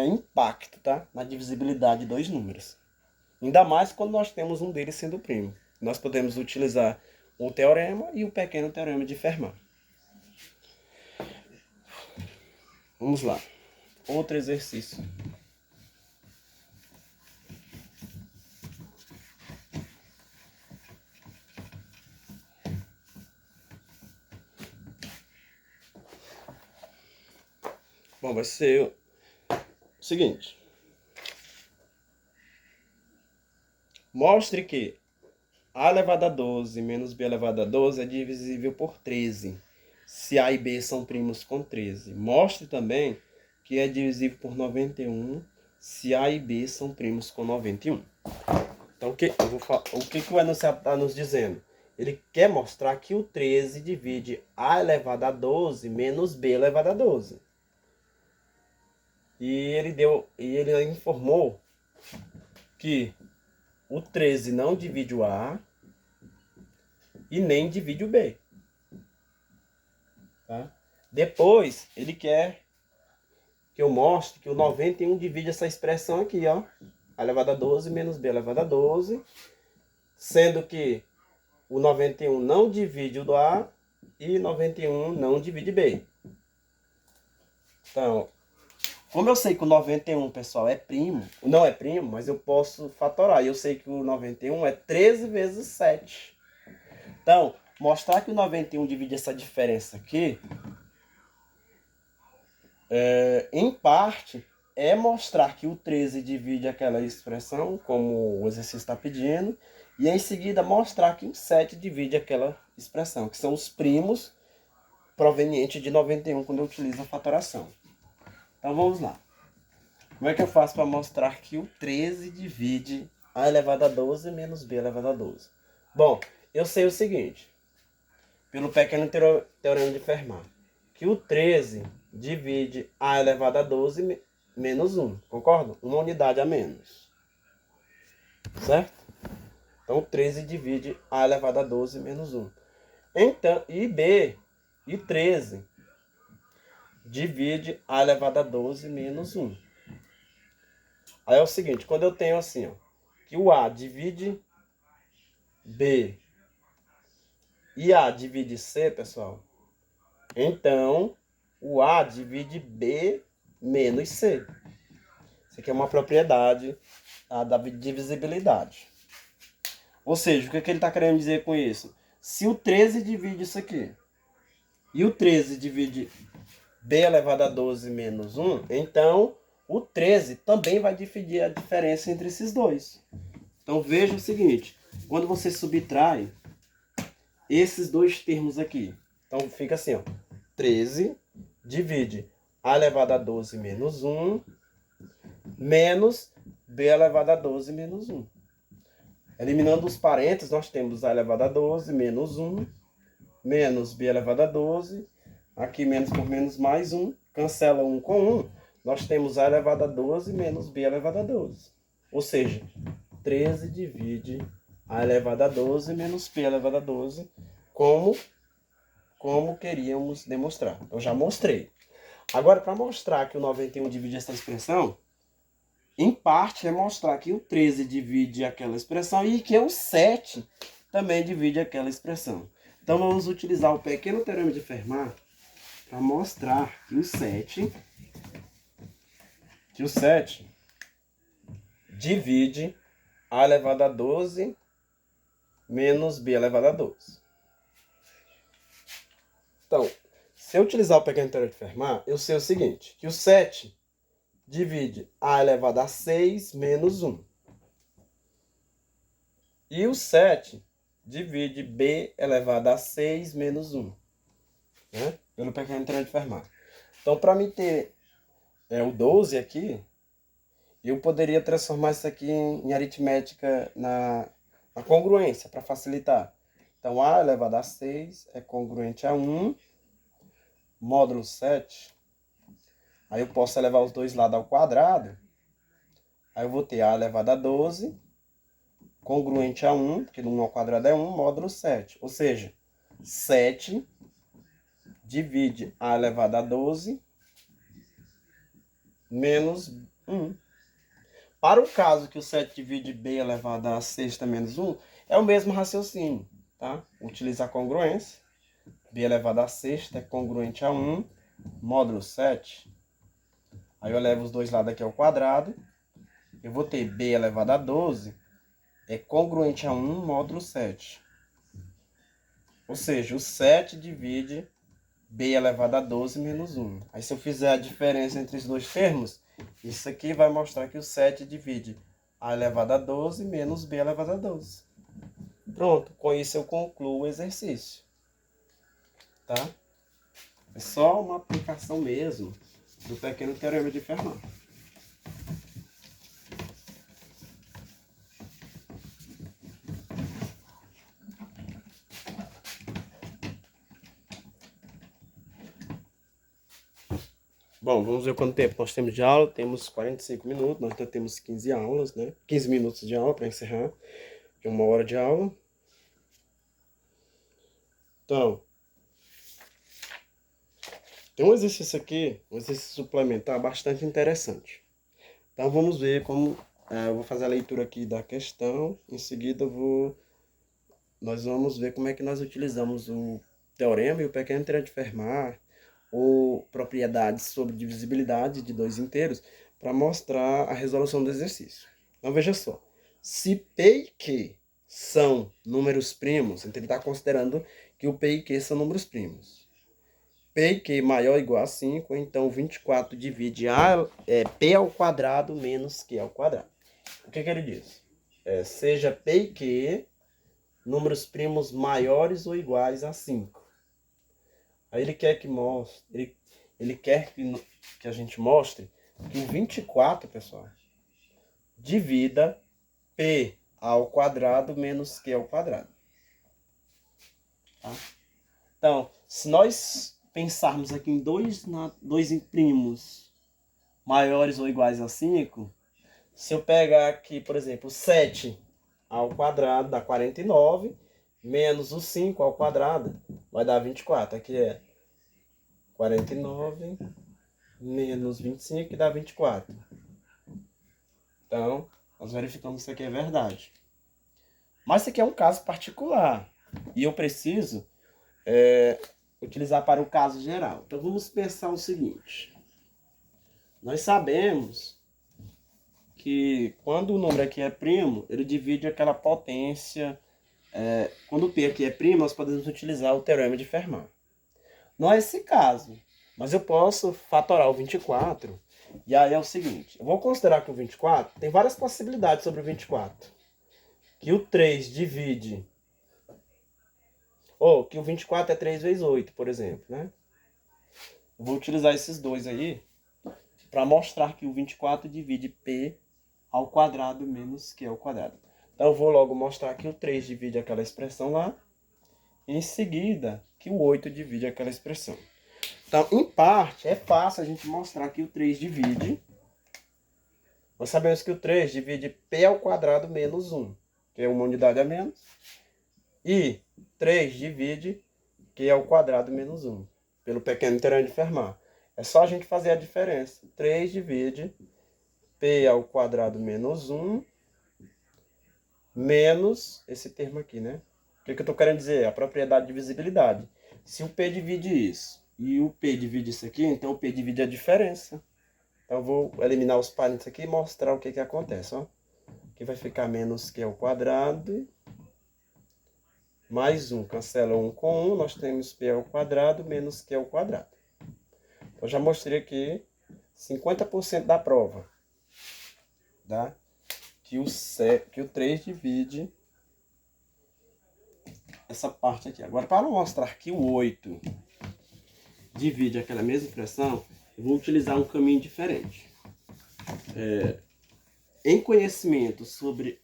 impacto, tá? Na divisibilidade de dois números. Ainda mais quando nós temos um deles sendo primo. Nós podemos utilizar o teorema e o pequeno teorema de Fermat. Vamos lá. Outro exercício. Bom, vai ser o seguinte. Mostre que a elevado a 12 menos b elevado a 12 é divisível por 13, se a e b são primos com 13. Mostre também que é divisível por 91, se a e b são primos com 91. Então, o que o enunciado está nos dizendo? Ele quer mostrar que o 13 divide a elevado a 12 menos b elevado a 12. E ele informou que o 13 não divide o A e nem divide o B. Tá? Depois, ele quer que eu mostre que o 91 divide essa expressão aqui, ó. A elevado a 12 menos B elevado a 12. Sendo que o 91 não divide o do A e 91 não divide B. Então, como eu sei que o 91, pessoal, é primo, não é primo, mas eu posso fatorar. E eu sei que o 91 é 13 vezes 7. Então, mostrar que o 91 divide essa diferença aqui, em parte, é mostrar que o 13 divide aquela expressão, como o exercício está pedindo, e em seguida mostrar que o 7 divide aquela expressão, que são os primos provenientes de 91 quando eu utilizo a fatoração. Então, vamos lá. Como é que eu faço para mostrar que o 13 divide a elevado a 12 menos b elevado a 12? Bom, eu sei o seguinte, pelo pequeno teorema de Fermat, que o 13 divide a elevado a 12 menos 1, concordo? Uma unidade a menos, certo? Então, o 13 divide a elevado a 12 menos 1. Então, e 13 divide a elevado a 12 menos 1. Aí é o seguinte, quando eu tenho assim, ó, que o A divide B e A divide C, pessoal, então o A divide B menos C. Isso aqui é uma propriedade da divisibilidade. Ou seja, o que ele está querendo dizer com isso? Se o 13 divide isso aqui, e o 13 divide B elevado a 12 menos 1, então o 13 também vai dividir a diferença entre esses dois. Então veja o seguinte, quando você subtrai esses dois termos aqui, então fica assim, ó, 13 divide a elevado a 12 menos 1 menos b elevado a 12 menos 1. Eliminando os parênteses, nós temos a elevado a 12 menos 1 menos b elevado a 12. Aqui menos por menos mais 1. Cancela 1 com 1. Nós temos a elevado a 12 menos b elevado a 12. Ou seja, 13 divide a elevado a 12 menos b elevado a 12, como queríamos demonstrar. Eu já mostrei. Agora, para mostrar que o 91 divide essa expressão, em parte é mostrar que o 13 divide aquela expressão e que o 7 também divide aquela expressão. Então, vamos utilizar o pequeno teorema de Fermat para mostrar que o 7 divide a elevado a 12 menos b elevado a 12. Então, se eu utilizar o pequeno teorema de Fermat, eu sei o seguinte, que o 7 divide a elevado a 6 menos 1. E o 7 divide b elevado a 6 menos 1. Né? Pelo pequeno teorema de Fermat. Então, para mim ter o 12 aqui, eu poderia transformar isso aqui em aritmética na congruência, para facilitar. Então, a elevado a 6 é congruente a 1, módulo 7. Aí eu posso elevar os dois lados ao quadrado. Aí eu vou ter a elevado a 12, congruente a 1, porque 1 ao quadrado é 1, módulo 7. Ou seja, 7 divide a elevado a 12 menos 1. Para o caso que o 7 divide b elevado a 6 menos 1, é o mesmo raciocínio. tá? Utilizar a congruência. B elevado a sexta é congruente a 1, módulo 7. Aí eu levo os dois lados aqui ao quadrado. Eu vou ter B elevado a 12 é congruente a 1, módulo 7. Ou seja, o 7 divide B elevado a 12 menos 1. Aí se eu fizer a diferença entre os dois termos, isso aqui vai mostrar que o 7 divide A elevado a 12 menos B elevado a 12. Pronto, com isso eu concluo o exercício. Tá? É só uma aplicação mesmo do pequeno teorema de Fermat. Bom, vamos ver quanto tempo nós temos de aula. Temos 45 minutos, nós já temos 15 aulas, né? 15 minutos de aula para encerrar, de 1 hora de aula. Então, tem um exercício aqui, um exercício suplementar bastante interessante. Então, vamos ver como... eu vou fazer a leitura aqui da questão, em seguida nós vamos ver como é que nós utilizamos o teorema e o pequeno teorema de Fermat, ou propriedades sobre divisibilidade de dois inteiros, para mostrar a resolução do exercício. Então, veja só. Se P e Q são números primos, então ele está considerando que o P e Q são números primos. P e Q maior ou igual a 5, então 24 divide P ao quadrado menos Q ao quadrado. O que ele diz? Seja P e Q números primos maiores ou iguais a 5. Aí ele quer que mostre, ele quer que a gente mostre que o 24, pessoal, divida P ao quadrado menos Q ao quadrado. Tá? Então, se nós pensarmos aqui em dois primos maiores ou iguais a 5, se eu pegar aqui, por exemplo, 7 ao quadrado dá 49, menos o 5 ao quadrado vai dar 24. Aqui é 49 menos 25, que dá 24. Então, nós verificamos que isso aqui é verdade. Mas isso aqui é um caso particular. E eu preciso utilizar para o caso geral. Então, vamos pensar o seguinte. Nós sabemos que quando o número aqui é primo, ele divide aquela potência. Quando o P aqui é primo, nós podemos utilizar o teorema de Fermat. Não é esse caso, mas eu posso fatorar o 24. E aí é o seguinte, eu vou considerar que o 24, tem várias possibilidades sobre o 24. Que o 3 divide, ou que o 24 é 3 vezes 8, por exemplo, né? Eu vou utilizar esses dois aí para mostrar que o 24 divide P ao quadrado menos Q ao quadrado. Então eu vou logo mostrar que o 3 divide aquela expressão lá, e em seguida que o 8 divide aquela expressão. Então, em parte, é fácil a gente mostrar que o 3 divide. Nós sabemos que o 3 divide P ao quadrado menos 1, que é uma unidade a menos. E 3 divide Q ao quadrado menos 1, pelo pequeno teorema de Fermat. É só a gente fazer a diferença. 3 divide P ao quadrado menos 1, menos esse termo aqui, né? O que eu estou querendo dizer? A propriedade de divisibilidade. Se o P divide isso e o P divide isso aqui, então o P divide a diferença. Então eu vou eliminar os parênteses aqui e mostrar o que acontece. Ó. Aqui vai ficar menos Q ao quadrado, mais 1. Cancela 1 com 1, nós temos P ao quadrado menos Q ao quadrado. Eu já mostrei aqui 50% da prova. Tá? Que o 3 divide essa parte aqui. Agora, para mostrar que o 8 divide aquela mesma expressão, eu vou utilizar um caminho diferente. Em conhecimento sobre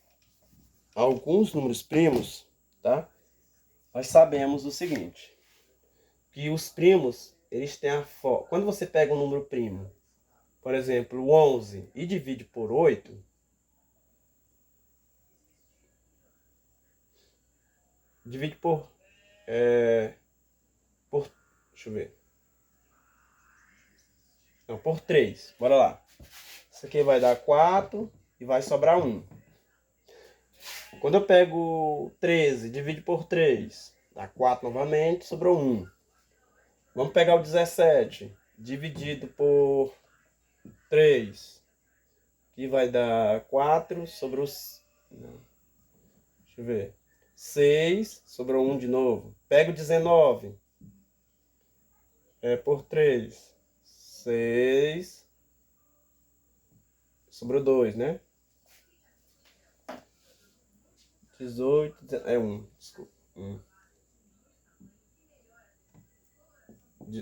alguns números primos, tá? Nós sabemos o seguinte, que os primos, eles têm a forma... Quando você pega um número primo, por exemplo, o 11, e divide por 8, divide deixa eu ver. Não, por 3. Bora lá. Isso aqui vai dar 4 e vai sobrar 1. Quando eu pego 13, divido por 3, dá 4 novamente, sobrou 1. Vamos pegar o 17, dividido por 3, que vai dar 4, sobrou... Não, deixa eu ver. 6, sobrou 1 de novo. Pego 19, por 3, 6, sobrou 2, né? 18, é 1, desculpa. 1.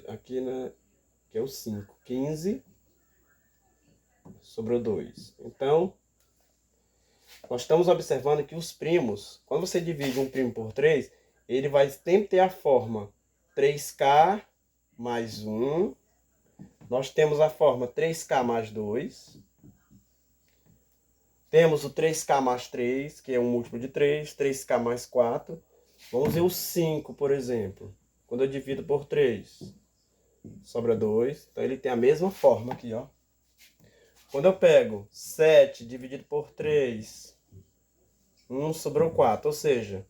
Aqui, né? Que é o 5. 15, sobrou 2. Então, nós estamos observando que os primos, quando você divide um primo por 3, ele vai sempre ter a forma 3k mais 1. Nós temos a forma 3k mais 2. Temos o 3k mais 3, que é um múltiplo de 3. 3k mais 4. Vamos ver o 5, por exemplo. Quando eu divido por 3, sobra 2. Então ele tem a mesma forma aqui, ó. Quando eu pego 7 dividido por 3, 1 sobrou 4. Ou seja,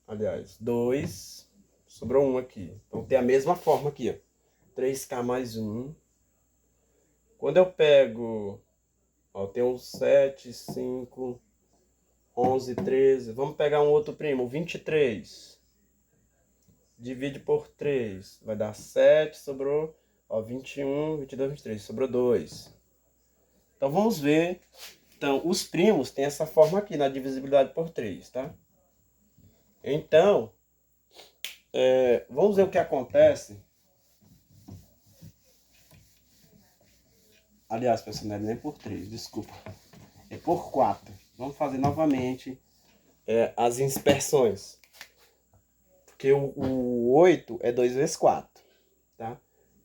aliás, 2 sobrou 1 aqui. Então tem a mesma forma aqui, ó. 3k mais 1. Quando eu pego, ó, tem um 7, 5, 11, 13. Vamos pegar um outro primo, 23. Divide por 3. Vai dar 7, sobrou, ó, 21, 22, 23. Sobrou 2. Então vamos ver. Então, os primos têm essa forma aqui na divisibilidade por 3, tá? Então, vamos ver o que acontece. Aliás, pessoal, não é nem por 3, desculpa. É por 4. Vamos fazer novamente as dispersões. Porque o 8 é 2 vezes 4, tá?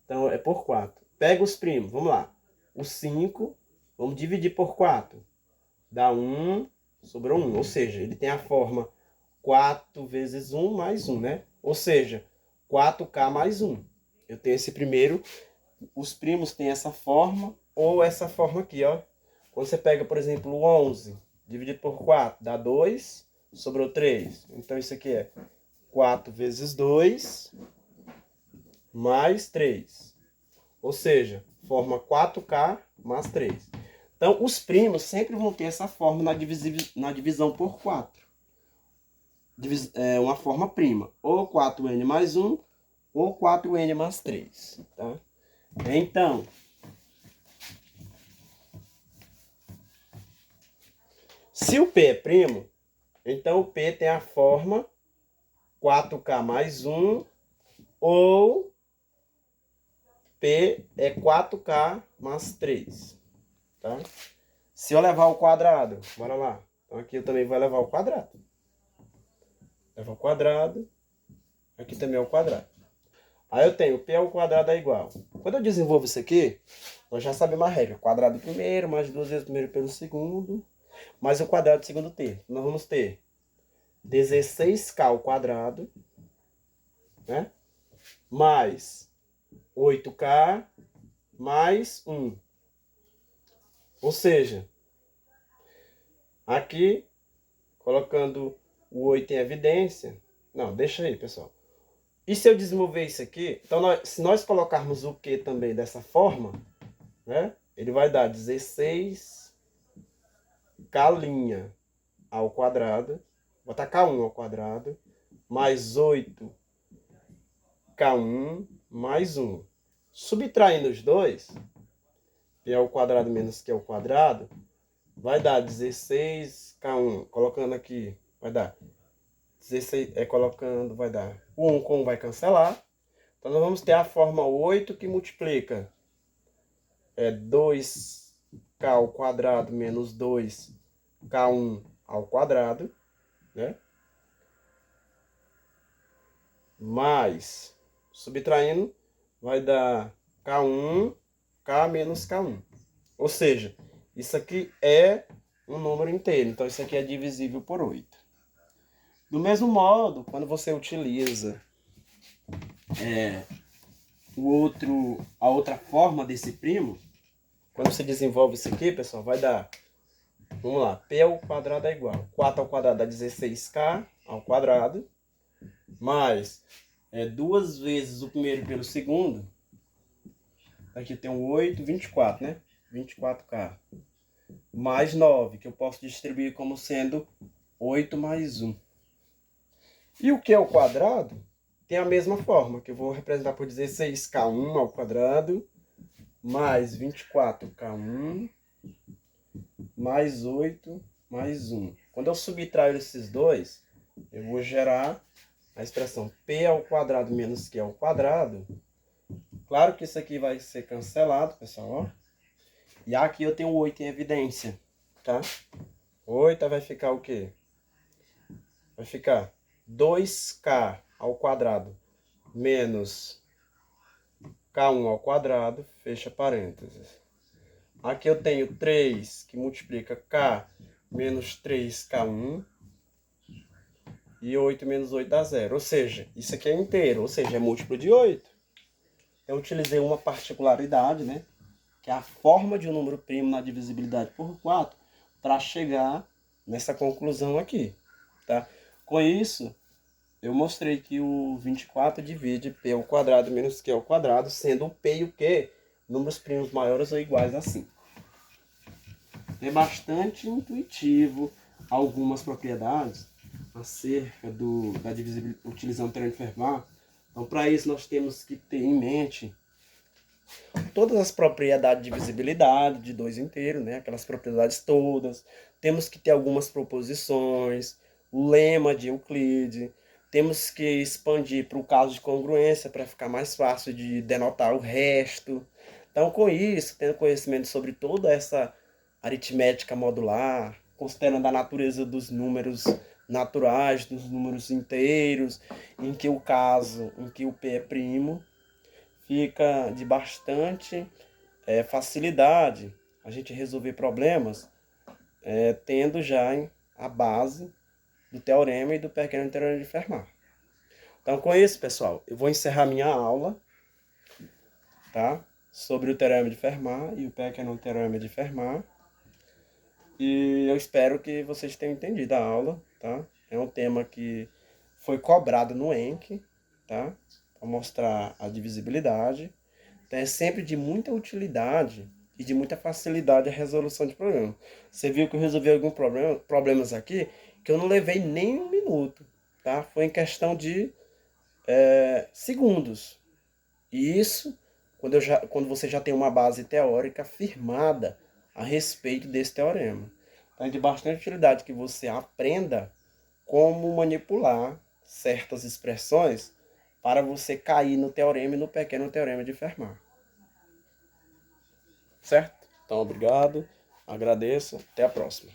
Então, é por 4. Pega os primos, vamos lá. O 5, vamos dividir por 4. Dá 1, sobrou 1. Ou seja, ele tem a forma 4 vezes 1 mais 1, né? Ou seja, 4k mais 1. Eu tenho esse primeiro. Os primos têm essa forma ou essa forma aqui, ó. Quando você pega, por exemplo, o 11, dividido por 4, dá 2, sobrou 3. Então, isso aqui é 4 vezes 2 mais 3. Ou seja, forma 4k mais 3. Então, os primos sempre vão ter essa forma na divisão por 4. Uma forma prima. Ou 4n mais 1, ou 4n mais 3. Tá? Então, se o P é primo, então o P tem a forma 4k mais 1, ou P é 4k mais 3. Tá? Se eu levar ao quadrado, bora lá. Então aqui eu também vou levar ao quadrado. Leva ao quadrado, aqui também é ao quadrado. Aí eu tenho P ao quadrado é igual. Quando eu desenvolvo isso aqui, nós já sabemos a regra. Quadrado primeiro, mais 2 vezes o primeiro pelo segundo, mais o quadrado do segundo terço. Nós vamos ter 16k ao quadrado, né? Mais 8k mais 1. Ou seja, aqui, colocando o 8 em evidência... Não, deixa aí, pessoal. E se eu desenvolver isso aqui, então se nós colocarmos o Q também dessa forma, né? Ele vai dar 16k' ao quadrado, vou botar K1 ao quadrado, mais 8k1 mais 1. Subtraindo os dois, P ao quadrado menos Q ao quadrado, vai dar 16k1. Colocando aqui, vai dar 16, colocando, vai dar o 1 com 1 vai cancelar. Então, nós vamos ter a forma 8 que multiplica 2k ao quadrado menos 2k1 ao quadrado, né? Mais, subtraindo, vai dar k1, k menos k1. Ou seja, isso aqui é um número inteiro. Então, isso aqui é divisível por 8. Do mesmo modo, quando você utiliza a outra forma desse primo, quando você desenvolve isso aqui, pessoal, vai dar Vamos lá, P ao quadrado é igual. 4 ao quadrado dá 16K ao quadrado, mais 2 vezes o primeiro pelo segundo. Aqui tem um 8, 24, né? 24K. Mais 9, que eu posso distribuir como sendo 8 mais 1. E o Q ao quadrado tem a mesma forma, que eu vou representar por 16K1 ao quadrado, mais 24K1, mais 8, mais 1. Quando eu subtrair esses dois, eu vou gerar a expressão P ao quadrado menos Q ao quadrado. Claro que isso aqui vai ser cancelado, pessoal, ó. E aqui eu tenho 8 em evidência, tá? 8 vai ficar o quê? Vai ficar 2K ao quadrado menos K1 ao quadrado, fecha parênteses. Aqui eu tenho 3 que multiplica K menos 3K1 e 8 menos 8 dá 0. Ou seja, isso aqui é inteiro, ou seja, é múltiplo de 8. Eu utilizei uma particularidade, né? Que é a forma de um número primo na divisibilidade por 4 para chegar nessa conclusão aqui, tá? Com isso, eu mostrei que o 24 divide P ao quadrado menos Q ao quadrado, sendo o P e o Q números primos maiores ou iguais a 5. É bastante intuitivo algumas propriedades acerca da divisibilidade utilizando o teorema de Fermat. Então, para isso, nós temos que ter em mente todas as propriedades de divisibilidade de 2 inteiros, né? Aquelas propriedades todas. Temos que ter algumas proposições, o lema de Euclides. Temos que expandir para o caso de congruência para ficar mais fácil de denotar o resto. Então, com isso, tendo conhecimento sobre toda essa aritmética modular, considerando a natureza dos números naturais, dos números inteiros, em que o caso, em que o P é primo, fica de bastante facilidade a gente resolver problemas tendo já a base do teorema e do pequeno teorema de Fermat. Então, com isso, pessoal, eu vou encerrar minha aula, tá? Sobre o teorema de Fermat e o pequeno teorema de Fermat. E eu espero que vocês tenham entendido a aula, tá? É um tema que foi cobrado no ENC, tá? Para mostrar a divisibilidade. Então é sempre de muita utilidade e de muita facilidade a resolução de problemas. Você viu que eu resolvi alguns problemas aqui que eu não levei nem um minuto, tá? Foi em questão de segundos. E isso quando você já tem uma base teórica firmada a respeito desse teorema. Então é de bastante utilidade que você aprenda como manipular certas expressões para você cair no teorema e no pequeno teorema de Fermat. Certo? Então, obrigado, agradeço, até a próxima.